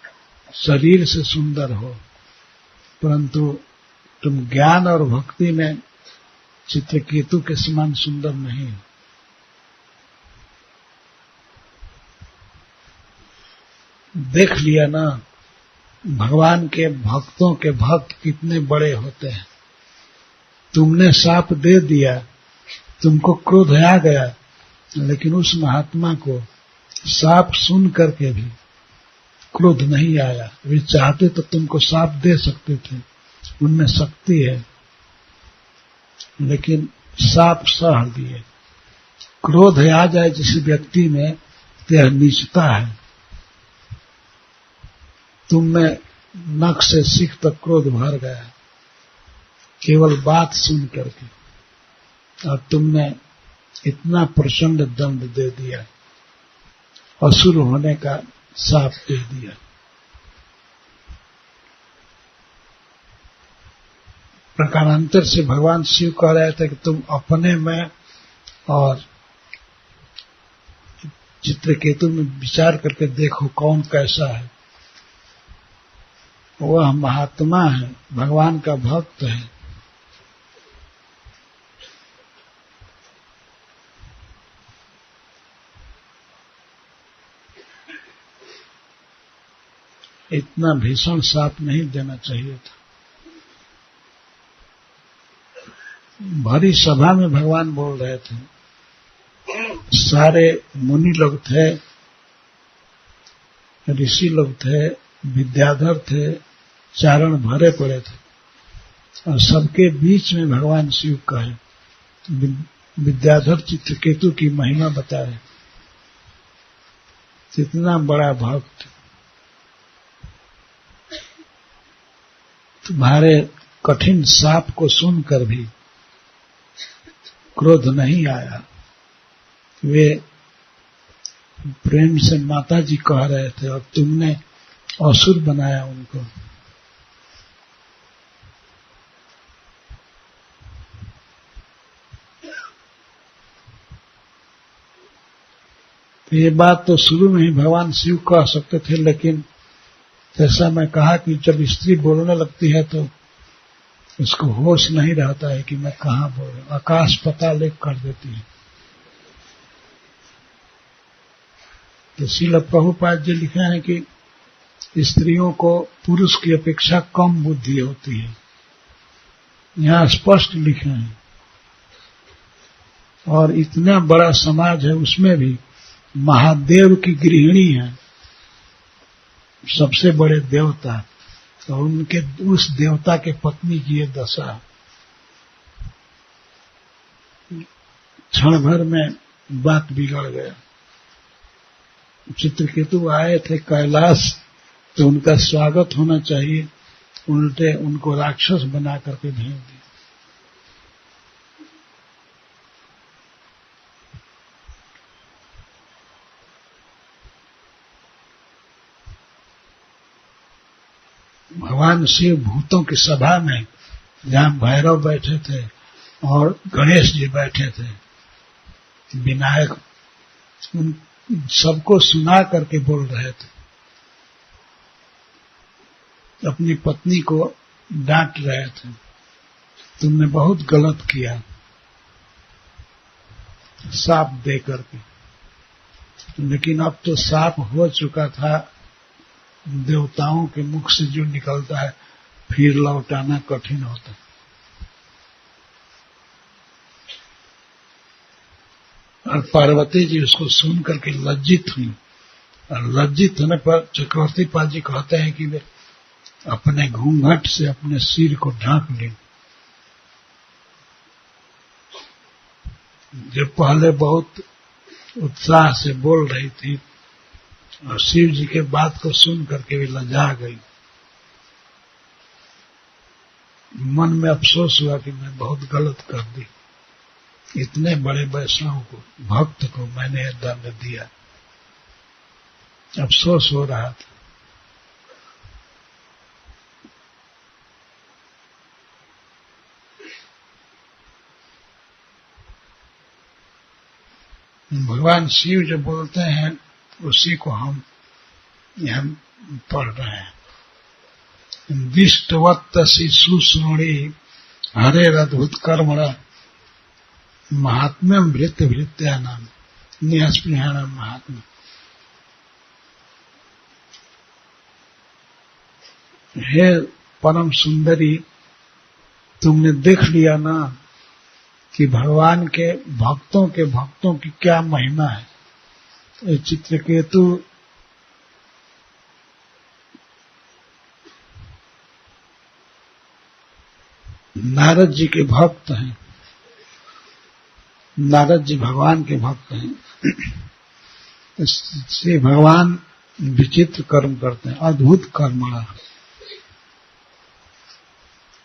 A: शरीर से सुंदर हो परंतु तुम ज्ञान और भक्ति में चित्रकेतु के समान सुंदर नहीं हो। देख लिया ना भगवान के भक्तों के भक्त कितने बड़े होते हैं। तुमने साप दे दिया, तुमको क्रोध आ गया, लेकिन उस महात्मा को साप सुन करके भी क्रोध नहीं आया। वे चाहते तो तुमको साप दे सकते थे, उनमें शक्ति है, लेकिन साप सह दिए। क्रोध आ जाए जिस व्यक्ति में तो यह नीचता है। तुम में नख से सिख तक क्रोध भर गया केवल बात सुन करके, और तुमने इतना प्रचंड दंड दे दिया, असुर होने का शाप दे दिया। प्रकारांतर से भगवान शिव कह रहे थे कि तुम अपने में और चित्रकेतु में विचार करके देखो कौन कैसा है। वह महात्मा है, भगवान का भक्त है। इतना भीषण शाप नहीं देना चाहिए था। भरी सभा में भगवान बोल रहे थे, सारे मुनि लोग थे, ऋषि लोग थे, विद्याधर थे, चारण भरे पड़े थे, और सबके बीच में भगवान शिव कहे। विद्याधर चित्रकेतु की महिमा बता रहे, इतना बड़ा भक्त, तुम्हारे कठिन शाप को सुनकर भी क्रोध नहीं आया। वे प्रेम से माता जी कह रहे थे और तुमने असुर बनाया उनको। तो ये बात तो शुरू में ही भगवान शिव कह सकते थे, लेकिन जैसा मैं कहा कि जब स्त्री बोलने लगती है तो उसको होश नहीं रहता है कि मैं कहाँ बोल रहा हूं। आकाश पाताल एक कर देती है। तो श्रील प्रभुपाद जी लिखे हैं कि स्त्रियों को पुरुष की अपेक्षा कम बुद्धि होती है, यहाँ स्पष्ट लिखे हैं। और इतना बड़ा समाज है, उसमें भी महादेव की गृहिणी है, सबसे बड़े देवता, तो उनके उस देवता के पत्नी की ये दशा। क्षण भर में बात बिगड़ गया। चित्रकेतु आए थे कैलाश, तो उनका स्वागत होना चाहिए, उल्टे उनको राक्षस बना करके भेज दिया। भगवान शिव भूतों की सभा में, जहां भैरव बैठे थे और गणेश जी बैठे थे, विनायक, उन सबको सुना करके बोल रहे थे। अपनी पत्नी को डांट रहे थे, तुमने बहुत गलत किया, साप दे करके। लेकिन अब तो साप हो चुका था, देवताओं के मुख से जो निकलता है फिर लौटाना कठिन होता है। और पार्वती जी उसको सुन करके लज्जित हुई, और लज्जित होने पर चक्रवर्ती पाल जी कहते हैं कि वे अपने घूंघट से अपने सिर को ढांक ली। जो पहले बहुत उत्साह से बोल रही थी, और शिव जी के बात को सुन करके भी लजा गई। मन में अफसोस हुआ कि मैं बहुत गलत कर दी, इतने बड़े वैष्णव को, भक्त को मैंने दंड दिया। अफसोस हो रहा था। भगवान शिव जो बोलते हैं उसी को हम यहाँ पढ़ रहे हैं। दिष्टवत्त शिशु श्रोणी हरेरद्भुत कर्मणा महात्म्यम भृत्य भृत्यानाम निःस्पृहाणाम महात्म्य। हे परम सुंदरी, तुमने देख लिया ना कि भगवान के भक्तों की क्या महिमा है। चित्रकेतु नारद जी के भक्त हैं, नारद जी भगवान के भक्त हैं। इससे भगवान विचित्र कर्म करते हैं, अद्भुत कर्मणा।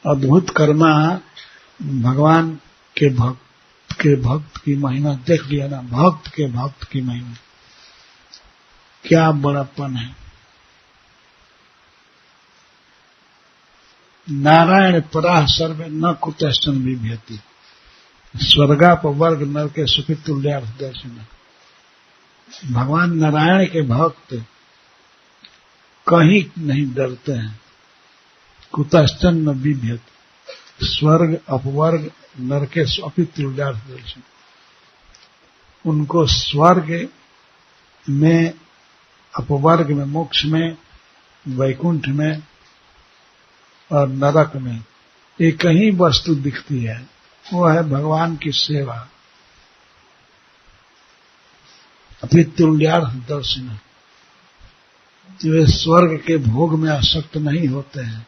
A: अद्भुत कर्मा भगवान के भक्त की महिमा देख लिया ना, भक्त की महिमा क्या बड़ापन है। नारायण पराः सर्वे न कुतश्चन बिभ्यति स्वर्गापवर्ग नरके सुखी तुल्यार्थ दर्शन। भगवान नारायण के भक्त कहीं नहीं डरते हैं। कुतश्चन न बिभ्यति स्वर्ग अपवर्ग नरके अपि तुल्यार्थ दर्शन। उनको स्वर्ग में, अपवर्ग में, मोक्ष में, वैकुंठ में और नरक में एक ही वस्तु दिखती है, वो है भगवान की सेवा। अपि तुल्यार्थ दर्शन। वे स्वर्ग के भोग में आसक्त नहीं होते हैं,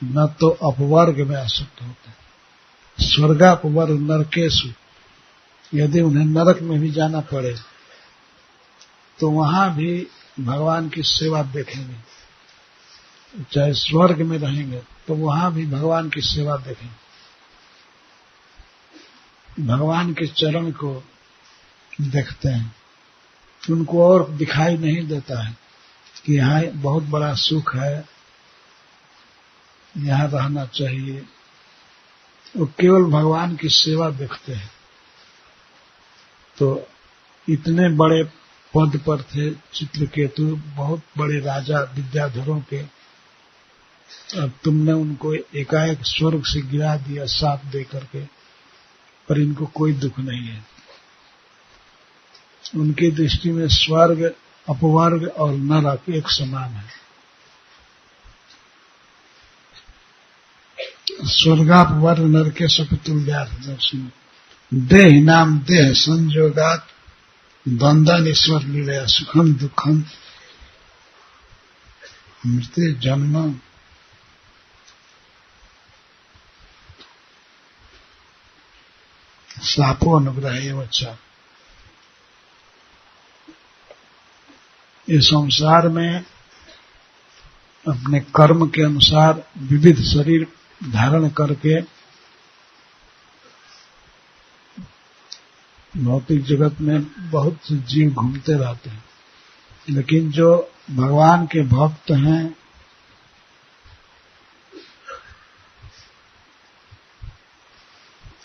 A: न तो अपवर्ग में आसक्त होते हैं। स्वर्गापवर्ग नरकेषु, यदि उन्हें नरक में भी जाना पड़े तो वहां भी भगवान की सेवा देखेंगे। चाहे स्वर्ग में रहेंगे तो वहां भी भगवान की सेवा देखेंगे। भगवान के चरण को देखते हैं, उनको और दिखाई नहीं देता है कि यहाँ बहुत बड़ा सुख है, यहाँ रहना चाहिए। वो केवल भगवान की सेवा देखते हैं। तो इतने बड़े पद पर थे चित्रकेतु, बहुत बड़े राजा विद्याधरों के अब तुमने उनको एकाएक स्वर्ग से गिरा दिया साथ दे करके, पर इनको कोई दुख नहीं है। उनकी दृष्टि में स्वर्ग, अपवर्ग और नरक एक समान है। स्वर्गापवर्ग नरके सपतुल्यात दर्शन देह नाम देह संयोगात द्वंद्वन ईश्वर लीला सुखम दुखम मृत्यु जन्म सापो अनुग्रह एवं च। इस संसार में अपने कर्म के अनुसार विविध शरीर धारण करके भौतिक जगत में बहुत से जीव घूमते रहते हैं, लेकिन जो भगवान के भक्त हैं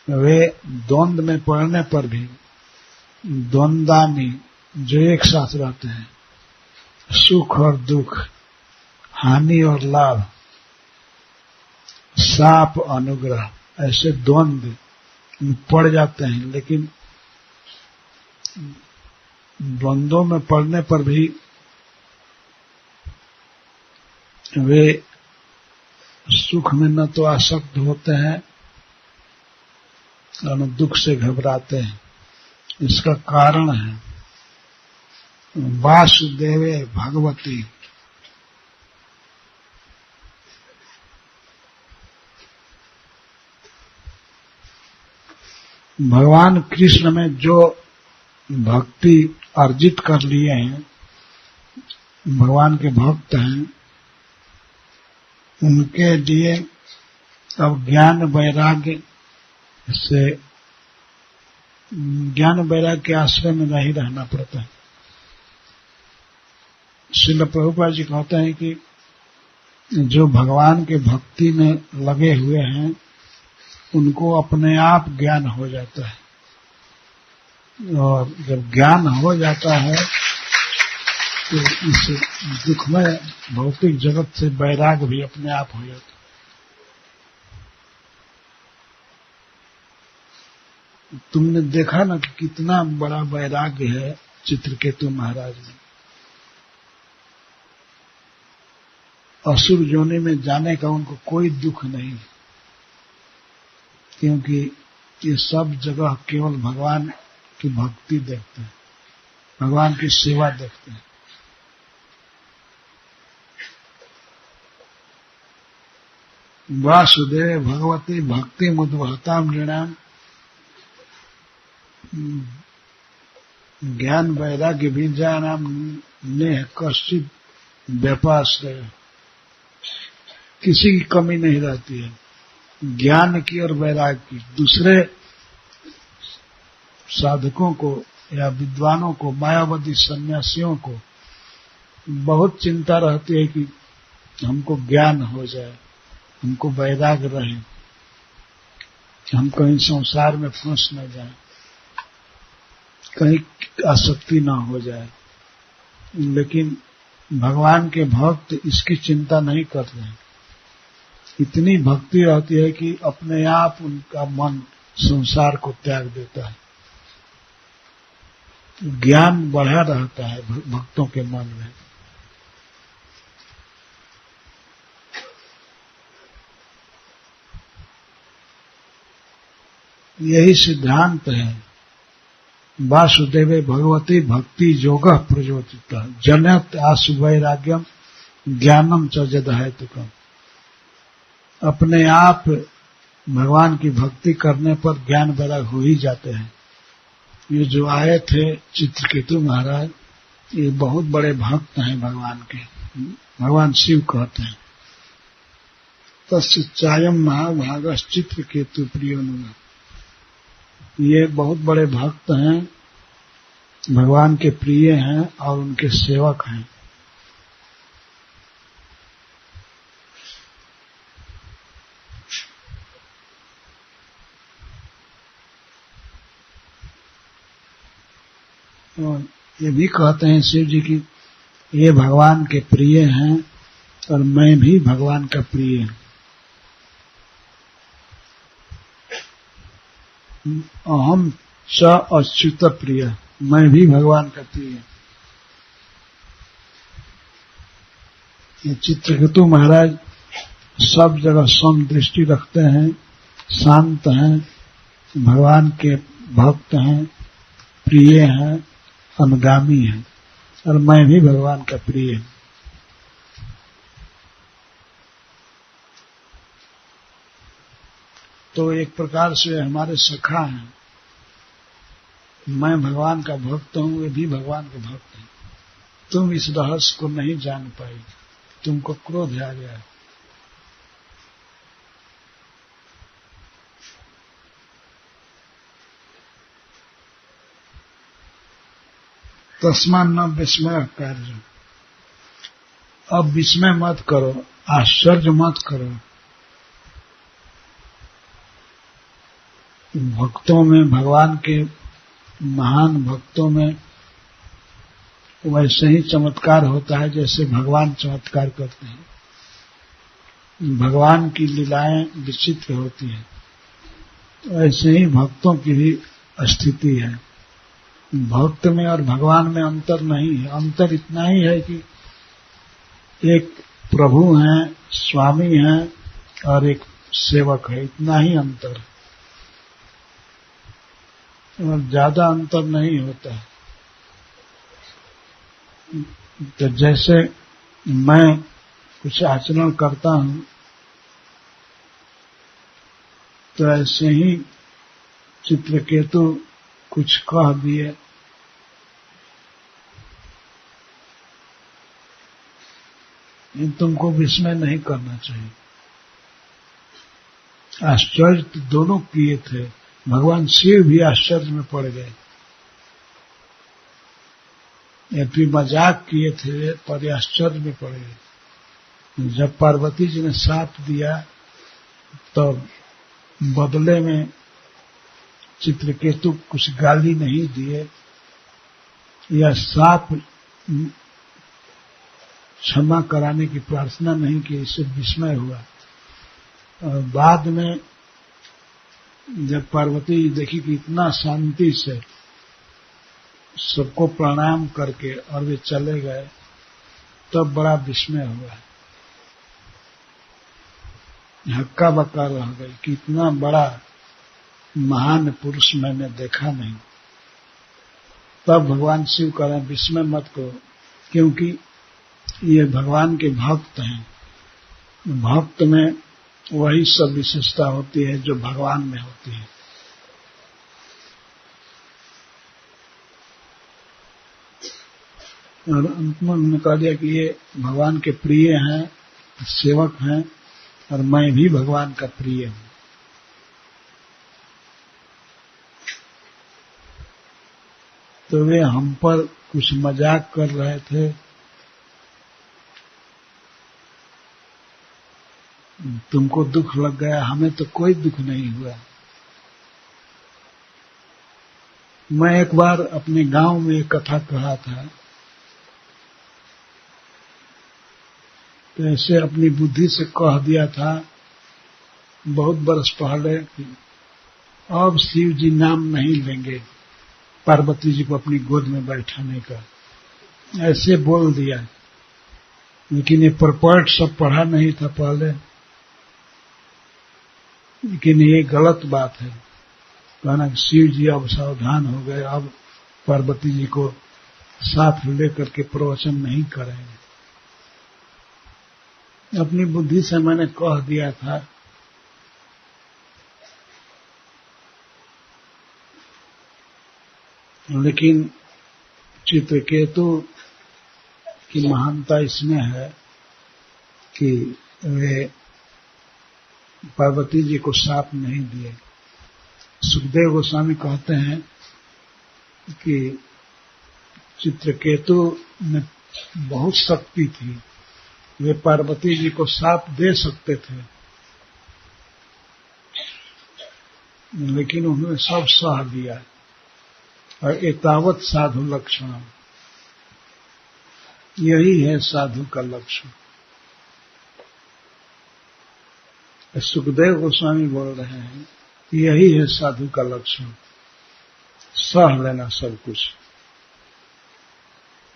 A: वे द्वंद्व में पड़ने पर भी द्वंद्वानी जो एक साथ रहते हैं, सुख और दुख, हानि और लाभ, साप अनुग्रह, ऐसे द्वंद्व पड़ जाते हैं, लेकिन द्वंद्वों में पड़ने पर भी वे सुख में न तो आसक्त होते हैं और न दुख से घबराते हैं। इसका कारण है वासुदेवे भगवती, भगवान कृष्ण में जो भक्ति अर्जित कर लिए हैं, भगवान के भक्त हैं, उनके लिए अब ज्ञान वैराग्य से, ज्ञान वैराग्य के आश्रय में नहीं रहना पड़ता है। श्रील प्रभुपाद जी कहते हैं कि जो भगवान के भक्ति में लगे हुए हैं उनको अपने आप ज्ञान हो जाता है, और जब ज्ञान हो जाता है तो इस दुखमय भौतिक जगत से वैराग भी अपने आप हो जाता है। तुमने देखा ना कि कितना बड़ा वैराग्य है चित्रकेतु महाराज में। असुर योनि में जाने का उनको कोई दुख नहीं, क्योंकि ये सब जगह केवल भगवान की भक्ति देखते हैं, भगवान की सेवा देखते हैं। वासुदेव भगवती भक्ति मुद्वहताम नृणाम ज्ञान वैराग्य बीजानाम नेह कश्चित व्यपाश्रय, किसी की कमी नहीं रहती है ज्ञान की और वैराग्य की। दूसरे साधकों को या विद्वानों को, मायावादी सन्यासियों को बहुत चिंता रहती है कि हमको ज्ञान हो जाए, हमको वैराग्य रहे, हम कहीं संसार में फंस न जाए, कहीं आसक्ति ना हो जाए। लेकिन भगवान के भक्त इसकी चिंता नहीं करते हैं। इतनी भक्ति रहती है कि अपने आप उनका मन संसार को त्याग देता है। ज्ञान बढ़ा रहता है भक्तों के मन में। यही सिद्धांत है वासुदेवे भगवती भक्ति योगः प्रयोजितः जनयत आशु वैराग्यम ज्ञानम च जदहेतुकम। अपने आप भगवान की भक्ति करने पर ज्ञान वैराग हो ही जाते हैं। ये जो आए थे चित्रकेतु महाराज, ये बहुत बड़े भक्त हैं भगवान के, भगवान शिव कहते हैं। तस्चायम महाभागस चित्रकेतु प्रियोनुगा, ये बहुत बड़े भक्त हैं, भगवान के प्रिय हैं और उनके सेवक हैं। और ये भी कहते हैं शिव जी की ये भगवान के प्रिय हैं और मैं भी भगवान का प्रिय हूं। अहम च अच्युत प्रिय, मैं भी भगवान का प्रिय। ये चित्रकेतु महाराज सब जगह समदृष्टि रखते हैं, शांत हैं, भगवान के भक्त हैं, प्रिय हैं, अनुगामी हैं, और मैं भी भगवान का प्रिय हूं। तो एक प्रकार से हमारे सखा हैं। मैं भगवान का भक्त हूं, वे भी भगवान के भक्त हैं। तुम इस रहस्य को नहीं जान पाई, तुमको क्रोध आ गया। तस्मात् न विस्मय कार्य, अब विस्मय मत करो, आश्चर्य मत करो। भक्तों में, भगवान के महान भक्तों में वैसे ही चमत्कार होता है जैसे भगवान चमत्कार करते हैं। भगवान की लीलाएं विचित्र होती हैं, ऐसे ही भक्तों की भी स्थिति है। भक्त में और भगवान में अंतर नहीं है। अंतर इतना ही है कि एक प्रभु हैं, स्वामी हैं, और एक सेवक है, इतना ही अंतर, और ज्यादा अंतर नहीं होता है। तो जैसे मैं कुछ आचरण करता हूं, तो ऐसे ही चित्रकेतु कुछ कह दिए, तुमको विस्मय नहीं करना चाहिए। आश्चर्य तो दोनों किए थे, भगवान शिव भी आश्चर्य में पड़ गए। ये भी मजाक किए थे पर आश्चर्य में पड़ गए। जब पार्वती जी ने साप दिया तो बदले में चित्रकेतु कुछ गाली नहीं दिए या साप क्षमा कराने की प्रार्थना नहीं की, इससे विस्मय हुआ। और बाद में जब पार्वती देखी कि इतना शांति से सबको प्रणाम करके और वे चले गए, तब बड़ा विस्मय हुआ। हक्का बक्का रह गई कि इतना बड़ा महान पुरुष मैंने देखा नहीं। तब भगवान शिव कह रहे हैं विस्मय मत करो, क्योंकि ये भगवान के भक्त हैं। भक्त में वही सब विशेषता होती है जो भगवान में होती है। और अंत में उन्होंने कह दिया कि ये भगवान के प्रिय हैं, सेवक हैं, और मैं भी भगवान का प्रिय हूं। तो वे हम पर कुछ मजाक कर रहे थे, तुमको दुख लग गया, हमें तो कोई दुख नहीं हुआ। मैं एक बार अपने गांव में एक कथा कहा था, तो ऐसे अपनी बुद्धि से कह दिया था बहुत बरस पहले कि अब शिव जी नाम नहीं लेंगे पार्वती जी को अपनी गोद में बैठाने का, ऐसे बोल दिया। लेकिन ये परपट सब पढ़ा नहीं था पहले, लेकिन ये गलत बात है कहना कि शिव जी अब सावधान हो गए, अब पार्वती जी को साथ लेकर के प्रवचन नहीं करेंगे। अपनी बुद्धि से मैंने कह दिया था। लेकिन चित्रकेतु की महानता इसमें है कि वे पार्वती जी को शाप नहीं दिए। सुखदेव गोस्वामी कहते हैं कि चित्रकेतु में बहुत शक्ति थी, वे पार्वती जी को शाप दे सकते थे, लेकिन उन्होंने सब सह लिया। और एतावत साधु लक्षण, यही है साधु का लक्षण। सुखदेव गोस्वामी बोल रहे हैं, यही है साधु का लक्षण, सह लेना सब कुछ,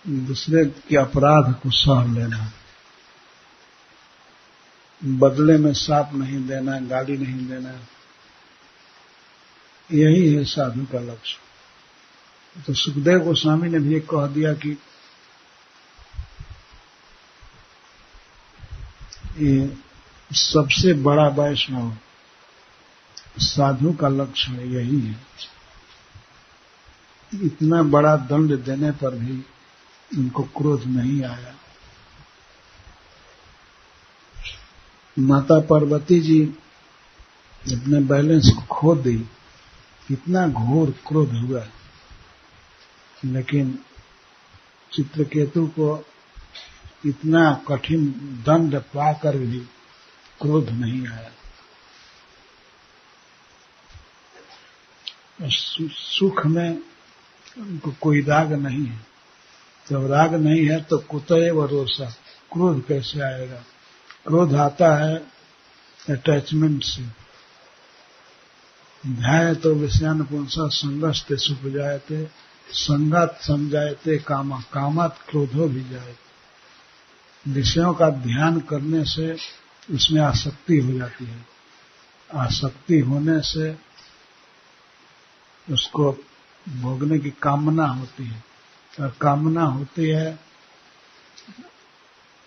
A: दूसरे के अपराध को सह लेना, बदले में साप नहीं देना, गाली नहीं देना, यही है साधु का लक्ष्य। तो सुखदेव गोस्वामी ने भी कह दिया कि ये सबसे बड़ा वैष्णव साधु का लक्षण यही है। इतना बड़ा दंड देने पर भी उनको क्रोध नहीं आया। माता पार्वती जी अपने बैलेंस को खो दी, कितना घोर क्रोध हुआ, लेकिन चित्रकेतु को इतना कठिन दंड पाकर भी क्रोध नहीं आया। सुख में उनको कोई राग नहीं है। जब राग नहीं है तो कुतएव रोषा, क्रोध कैसे आएगा? क्रोध आता है अटैचमेंट से। ध्याय तो विषयान पुंसा संगस्ते सुख जायते, संगात समझायते कामा, कामात क्रोधो भी जाए। विषयों का ध्यान करने से उसमें आसक्ति हो जाती है। आसक्ति होने से उसको भोगने की कामना होती है, और कामना होती है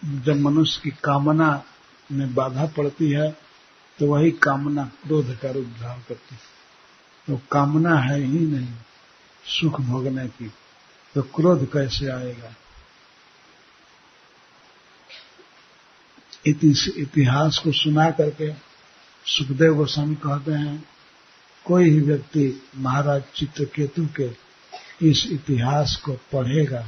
A: जब मनुष्य की कामना में बाधा पड़ती है तो वही कामना क्रोध का रूप धारण करती है। तो कामना है ही नहीं सुख भोगने की, तो क्रोध कैसे आएगा? इतिहास को सुना करके सुखदेव गोस्वामी कहते हैं, कोई ही व्यक्ति महाराज चित्रकेतु के इस इतिहास को पढ़ेगा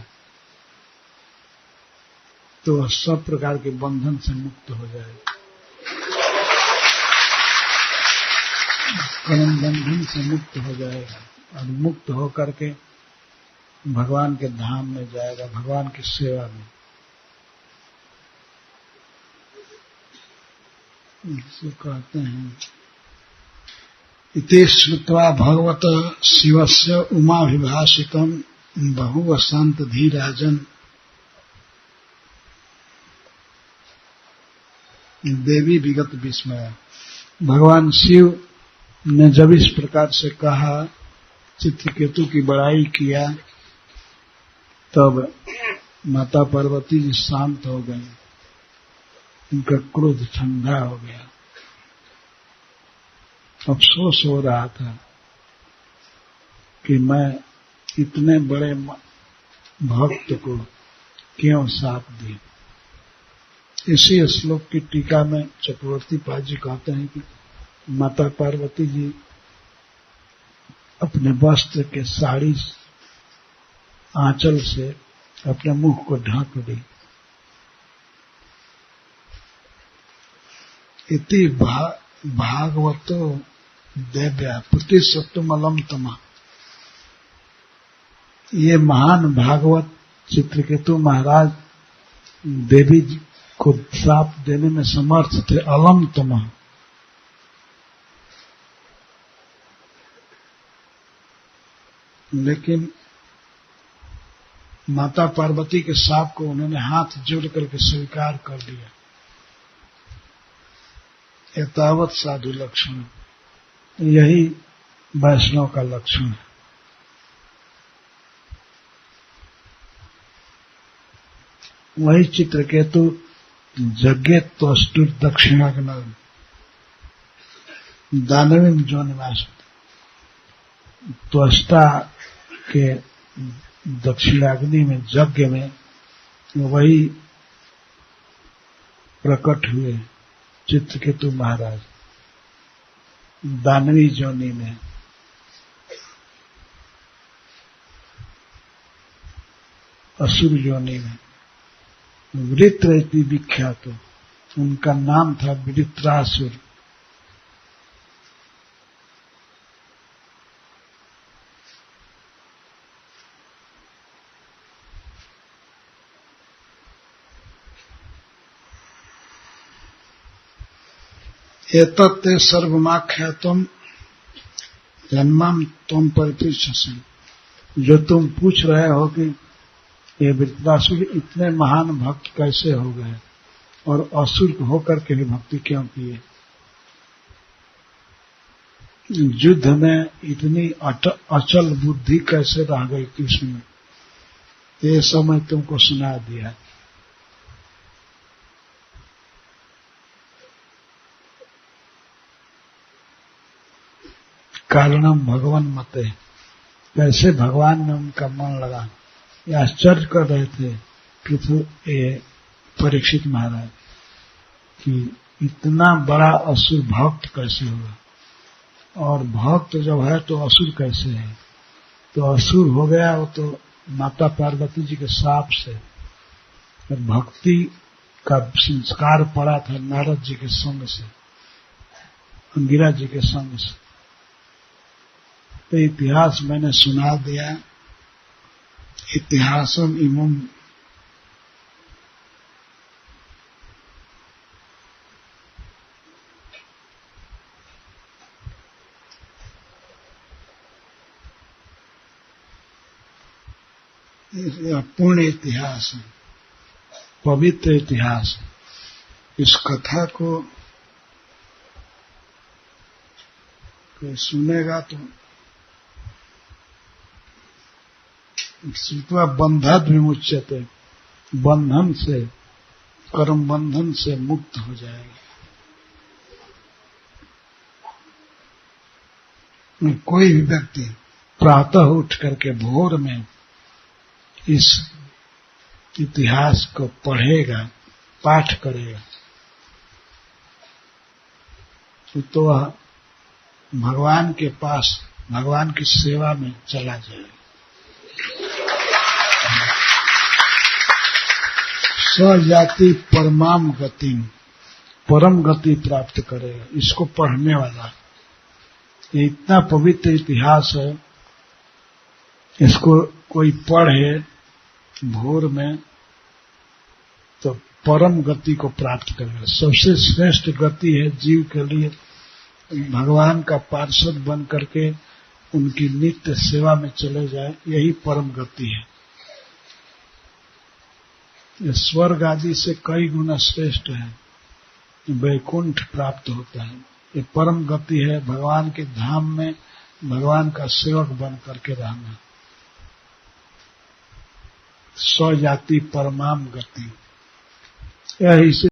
A: तो वह सब प्रकार के बंधन से मुक्त हो जाएगा, कर्म बंधन से मुक्त हो जाएगा, और मुक्त होकर के भगवान के धाम में जाएगा, भगवान की सेवा में। इसे कहते हैं, इति श्रुत्वा भगवत शिवस्य उमाभिभाषितम् बहुवसंत धीराजन देवी विगत विस्मय। भगवान शिव ने जब इस प्रकार से कहा, चित्रकेतु की बड़ाई किया, तब माता पार्वती जी शांत हो गई, उनका क्रोध ठंडा हो गया। अफसोस हो रहा था कि मैं इतने बड़े भक्त को क्यों साथ दी। इसी श्लोक की टीका में चक्रवर्ती पाजी कहते हैं कि माता पार्वती जी अपने वस्त्र के साड़ी आंचल से अपने मुख को ढक दी। इति भागवतो देव्या प्रतिशतमलम तमा। ये महान भागवत चित्रकेतु महाराज देवी को श्राप देने में समर्थ थे, अलम तमा। लेकिन माता पार्वती के श्राप को उन्होंने हाथ जोड़ करके स्वीकार कर लिया। एतावत साधु लक्षण, यही वैष्णव का लक्षण है। वही चित्रकेतु यज्ञ त्वष्टुर दक्षिणाग्न दानवीन जो निवास, त्वष्टा के दक्षिणाग्नि में यज्ञ में वही प्रकट हुए चित्रकेतु महाराज दानवी जोनी में। असुर योनि में वृत्र इति विख्यात, उनका नाम था वृत्रासुर। एतत्ते सर्वमाख्यातम जन्मम तुम परिपृच्छसि। जो तुम पूछ रहे हो कि ये वृत्रासुर इतने महान भक्त कैसे हो गए और असुर होकर के भी भक्ति क्यों किए, युद्ध में इतनी अचल बुद्धि कैसे रह गई कृष्ण में, ये सब मैं तुमको सुना दिया। कारणम भगवान मते, कैसे भगवान में उनका मन लगा। ये आश्चर्य कर रहे थे परीक्षित महाराज कि इतना बड़ा असुर भक्त कैसे होगा, और भक्त जब है तो असुर कैसे है। तो असुर हो गया वो तो माता पार्वती जी के शाप से, भक्ति का संस्कार पड़ा था नारद जी के संग से, अंगिरा जी के संग से। तो इतिहास मैंने सुना दिया। इतिहासम इमम, पूर्ण इतिहास है, पवित्र इतिहास है। इस कथा को कोई सुनेगा तो श्रुत्वा बंधन विमुच्यते, बंधन से, कर्म बंधन से मुक्त हो जाएगा। कोई भी व्यक्ति प्रातः उठ करके भोर में इस इतिहास को पढ़ेगा, पाठ करेगा, तो वह भगवान के पास, भगवान की सेवा में चला जाएगा। स्वजाति परमाम गति, परम गति प्राप्त करेगा इसको पढ़ने वाला। ये इतना पवित्र इतिहास है, इसको कोई पढ़े भोर में तो परम गति को प्राप्त करेगा। सबसे श्रेष्ठ गति है जीव के लिए भगवान का पार्षद बन करके उनकी नित्य सेवा में चले जाए, यही परम गति है। ये स्वर्ग आदि से कई गुना श्रेष्ठ है, वैकुंठ प्राप्त होता है। ये परम गति है, भगवान के धाम में भगवान का सेवक बन करके रहना। स्वजाति परमाम गति, यही से